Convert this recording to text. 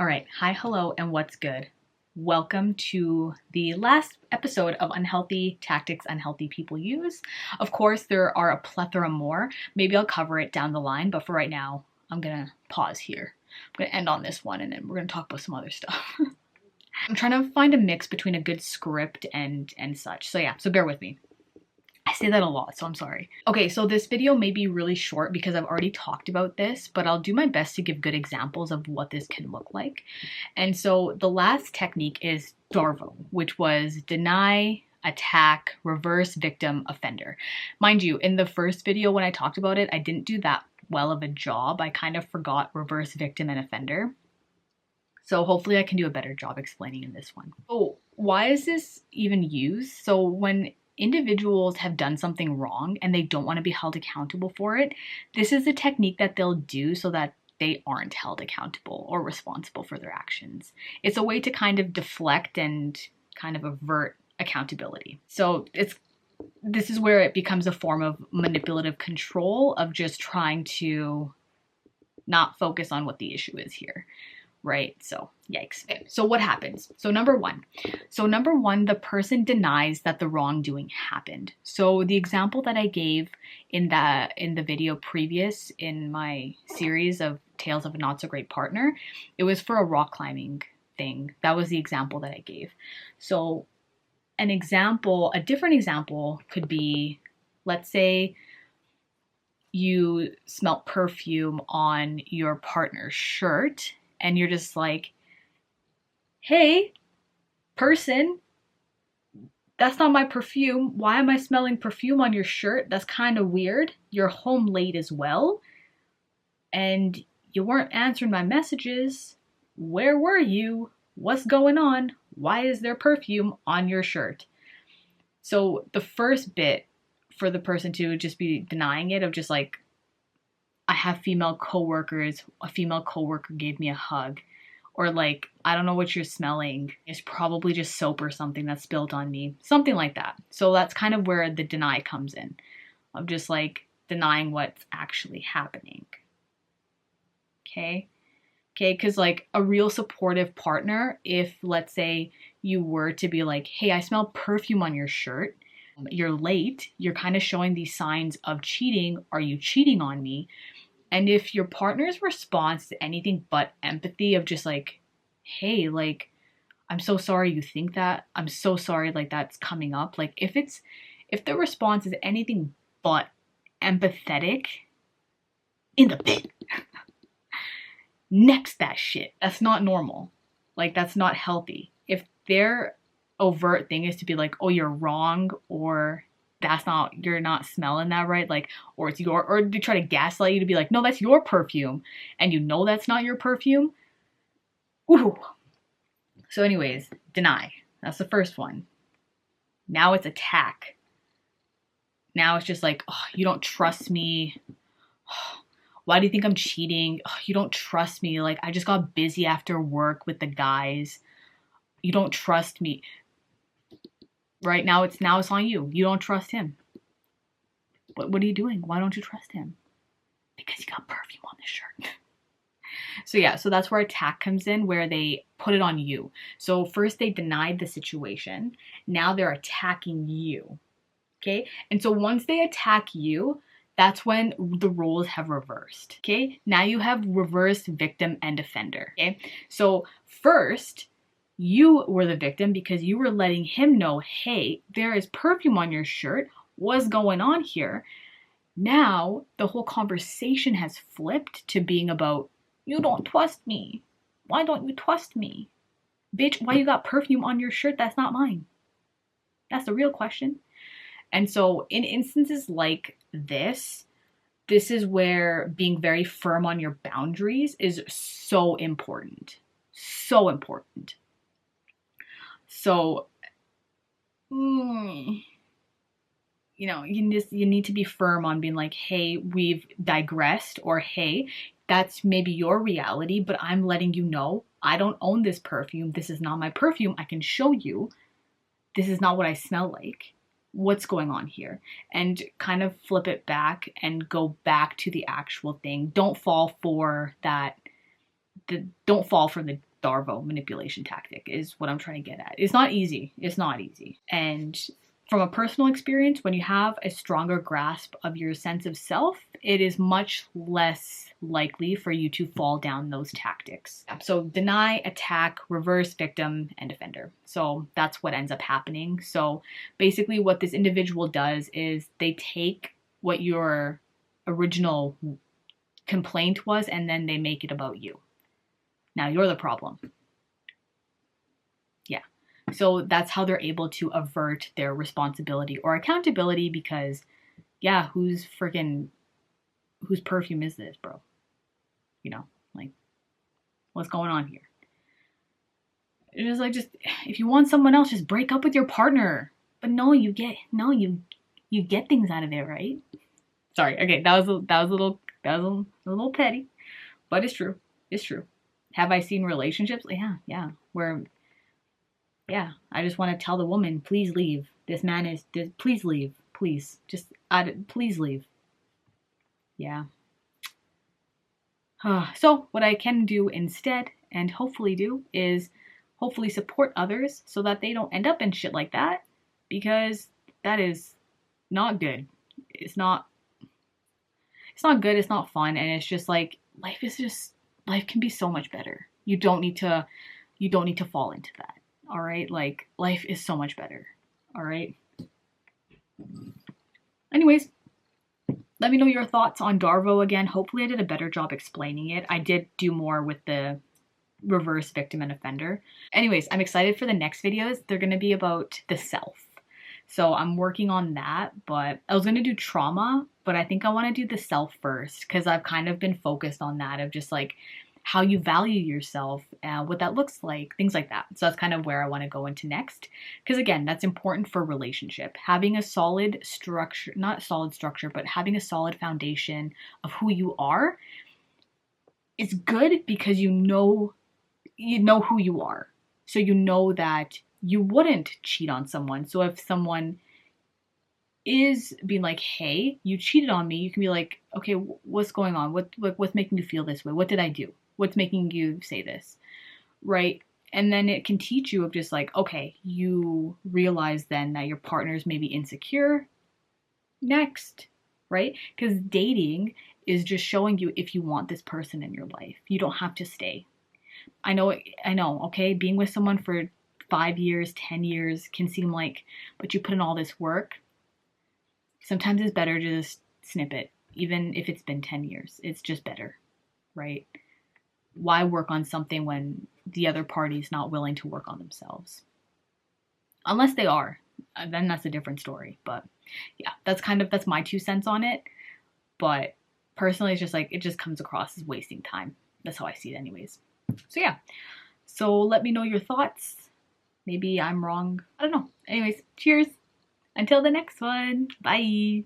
All right. Hi, hello, and what's good? Welcome to the last episode of Unhealthy Tactics Unhealthy People Use. Of course, there are a plethora more. Maybe I'll cover it down the line, but for right now, I'm going to pause here. I'm going to end on this one and then we're going to talk about some other stuff. I'm trying to find a mix between a good script and such. So bear with me. I say that a lot, so I'm sorry. Okay, so this video may be really short because I've already talked about this, but I'll do my best to give good examples of what this can look like. And so the last technique is DARVO, which was deny, attack, reverse, victim, offender. Mind you, in the first video when I talked about it, I didn't do that well of a job. I kind of forgot reverse, victim, and offender. So hopefully I can do a better job explaining in this one. Oh, why is this even used? So when individuals have done something wrong and they don't want to be held accountable for it, this is a technique that they'll do so that they aren't held accountable or responsible for their actions. It's a way to kind of deflect and kind of avert accountability. So this is where it becomes a form of manipulative control of just trying to not focus on what the issue is here. Right? So yikes. Okay, so what happens? So number one, the person denies that the wrongdoing happened. So the example that I gave in the video previous in my series of Tales of a Not So Great Partner, it was for a rock climbing thing. That was the example that I gave. So a different example could be, let's say you smelt perfume on your partner's shirt and you're just like, hey, person, that's not my perfume. Why am I smelling perfume on your shirt? That's kind of weird. You're home late as well. And you weren't answering my messages. Where were you? What's going on? Why is there perfume on your shirt? So the first bit for the person to just be denying it of just like, I have female coworkers, a female coworker gave me a hug, or like, I don't know what you're smelling. It's probably just soap or something that's spilled on me, something like that. So that's kind of where the deny comes in, of just like denying what's actually happening. Okay, because like a real supportive partner, if let's say you were to be like, hey, I smell perfume on your shirt, you're late, you're kind of showing these signs of cheating. Are you cheating on me? And if your partner's response to anything but empathy of just like, hey, like, I'm so sorry you think that. I'm so sorry like that's coming up. Like if the response is anything but empathetic, in the bin. Next that shit. That's not normal. Like that's not healthy. If their overt thing is to be like, oh, you're wrong, or you're not smelling that right, like, or they try to gaslight you to be like, no, that's your perfume, and you know that's not your perfume. Ooh. So anyways, deny. That's the first one. Now it's attack. Now it's just like, oh, you don't trust me. Why do you think I'm cheating? Oh, you don't trust me. Like, I just got busy after work with the guys. You don't trust me. Right now it's on you. You don't trust him. What are you doing? Why don't you trust him? Because you got perfume on the shirt. So that's where attack comes in, where they put it on you. So first they denied the situation. Now they're attacking you. Okay? And so once they attack you, that's when the roles have reversed. Okay? Now you have reversed victim and offender. Okay? So first, you were the victim because you were letting him know, hey, there is perfume on your shirt. What's going on here? Now, the whole conversation has flipped to being about, you don't trust me. Why don't you trust me? Bitch, why you got perfume on your shirt? That's not mine. That's the real question. And so in instances like this is where being very firm on your boundaries is so important. So important. So, you need to be firm on being like, hey, we've digressed, or hey, that's maybe your reality, but I'm letting you know I don't own this perfume. This is not my perfume. I can show you. This is not what I smell like. What's going on here? And kind of flip it back and go back to the actual thing. Don't fall for that don't fall for the Darvo manipulation tactic is what I'm trying to get at. It's not easy. It's not easy. And from a personal experience, when you have a stronger grasp of your sense of self, it is much less likely for you to fall down those tactics. So deny, attack, reverse, victim, and defender. So that's what ends up happening. So basically what this individual does is they take what your original complaint was and then they make it about you. Now you're the problem. Yeah. So that's how they're able to avert their responsibility or accountability because, yeah, whose perfume is this, bro? You know, like, what's going on here? It's like, just, if you want someone else, just break up with your partner. But no, you get things out of it, right? Sorry. Okay, that was a little petty, but it's true. It's true. Have I seen relationships? Yeah, where, yeah, I just want to tell the woman, please leave. This man is, please leave. Please, please leave. Yeah. So what I can do instead, and hopefully do, is hopefully support others so that they don't end up in shit like that, because that is not good. It's not good, it's not fun, and it's just like, life can be so much better. You don't need to fall into that. All right? Like, life is so much better. All right? Anyways, let me know your thoughts on Darvo again. Hopefully I did a better job explaining it. I did do more with the reverse victim and offender. Anyways, I'm excited for the next videos. They're going to be about the self. So I'm working on that, but I was going to do trauma, but I think I want to do the self first because I've kind of been focused on that of just like how you value yourself, what that looks like, things like that. So that's kind of where I want to go into next. Because again, that's important for relationship. Having a solid structure, not solid structure, but having a solid foundation of who you are is good because you know who you are. So you know that you wouldn't cheat on someone. So if someone is being like, hey, you cheated on me, you can be like, okay, what's going on? What's making you feel this way? What did I do? What's making you say this? Right? And then it can teach you of just like, okay, you realize then that your partner's maybe insecure. Next, right? Because dating is just showing you if you want this person in your life. You don't have to stay. I know, okay? Being with someone for 5 years, 10 years can seem like, but you put in all this work. Sometimes it's better to just snip it, even if it's been 10 years. It's just better, right? Why work on something when the other party's not willing to work on themselves? Unless they are, then that's a different story. But yeah, that's my 2 cents on it. But personally, it's just like, it just comes across as wasting time. That's how I see it anyways. So yeah, so let me know your thoughts. Maybe I'm wrong. I don't know. Anyways, cheers. Until the next one. Bye.